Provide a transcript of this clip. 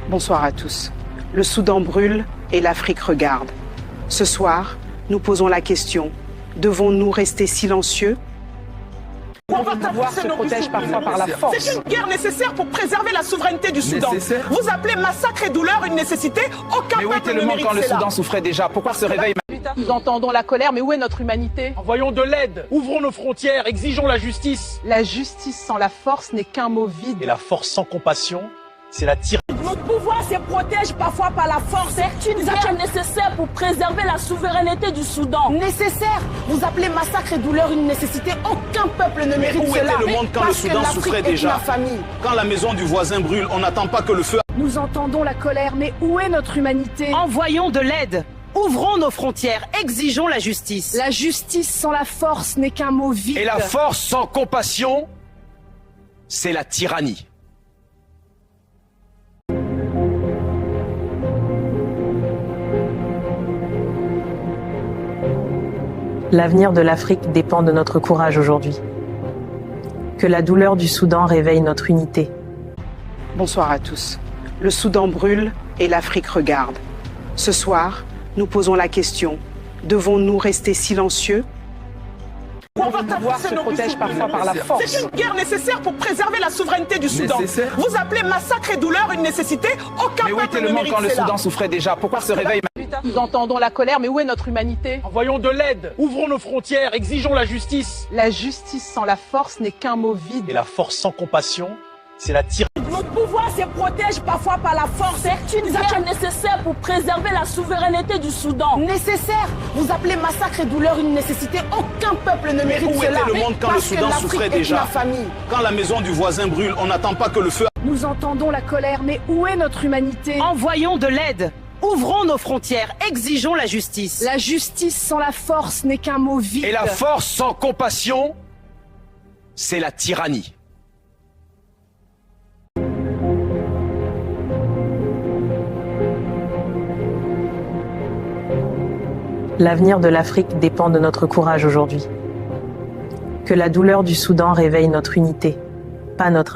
Bonsoir à tous. Le Soudan brûle et l'Afrique regarde. Ce soir, nous posons la question, devons-nous rester silencieux? Le pouvoir se protège parfois par la force. C'est une guerre nécessaire pour préserver la souveraineté du Soudan. Vous appelez massacre et douleur une nécessité? Aucun peuple ne mérite quand le cela. Soudan souffrait déjà. Pourquoi se réveille? Nous entendons la colère, mais où est notre humanité? Envoyons de l'aide, ouvrons nos frontières, exigeons la justice. La justice sans la force n'est qu'un mot vide. Et la force sans compassion, c'est la tyrannie. Notre pouvoir se protège parfois par la force. C'est une guerre nécessaire pour préserver la souveraineté du Soudan. Nécessaire. Vous appelez massacre et douleur une nécessité. Aucun peuple ne mérite où cela. était le monde quand le Parce que Soudan l'Afrique souffrait est déjà? ma famille. Quand la maison du voisin brûle, on n'attend pas que le feu... Nous entendons la colère, mais où est notre humanité? Envoyons de l'aide. Ouvrons nos frontières. Exigeons la justice. La justice sans la force n'est qu'un mot vide. Et la force sans compassion, c'est la tyrannie. L'avenir de l'Afrique dépend de notre courage aujourd'hui. Que la douleur du Soudan réveille notre unité. Bonsoir à tous. Le Soudan brûle et l'Afrique regarde. Ce soir, nous posons la question, devons-nous rester silencieux? Le pouvoir se protège parfois par la force. C'est une guerre nécessaire pour préserver la souveraineté du Soudan. Vous appelez massacre et douleur une nécessité? Aucun Mais où peuple était ne le monde mérite quand le cela. Soudan souffrait déjà? Pourquoi se réveille? Nous entendons la colère, mais où est notre humanité? Envoyons de l'aide, ouvrons nos frontières, exigeons la justice. La justice sans la force n'est qu'un mot vide. Et la force sans compassion, c'est la tyrannie. Notre pouvoir se protège parfois par la force. C'est une guerre nécessaire pour préserver la souveraineté du Soudan. Nécessaire. Vous appelez massacre et douleur une nécessité. Aucun peuple ne mérite où cela. était le monde quand le Parce que Soudan l'Afrique souffrait est déjà? ma famille. Quand la maison du voisin brûle, on n'attend pas que le feu... Nous entendons la colère, mais où est notre humanité? Envoyons de l'aide. Ouvrons nos frontières. Exigeons la justice. La justice sans la force n'est qu'un mot vide. Et la force sans compassion, c'est la tyrannie. L'avenir de l'Afrique dépend de notre courage aujourd'hui. Que la douleur du Soudan réveille notre unité, pas notre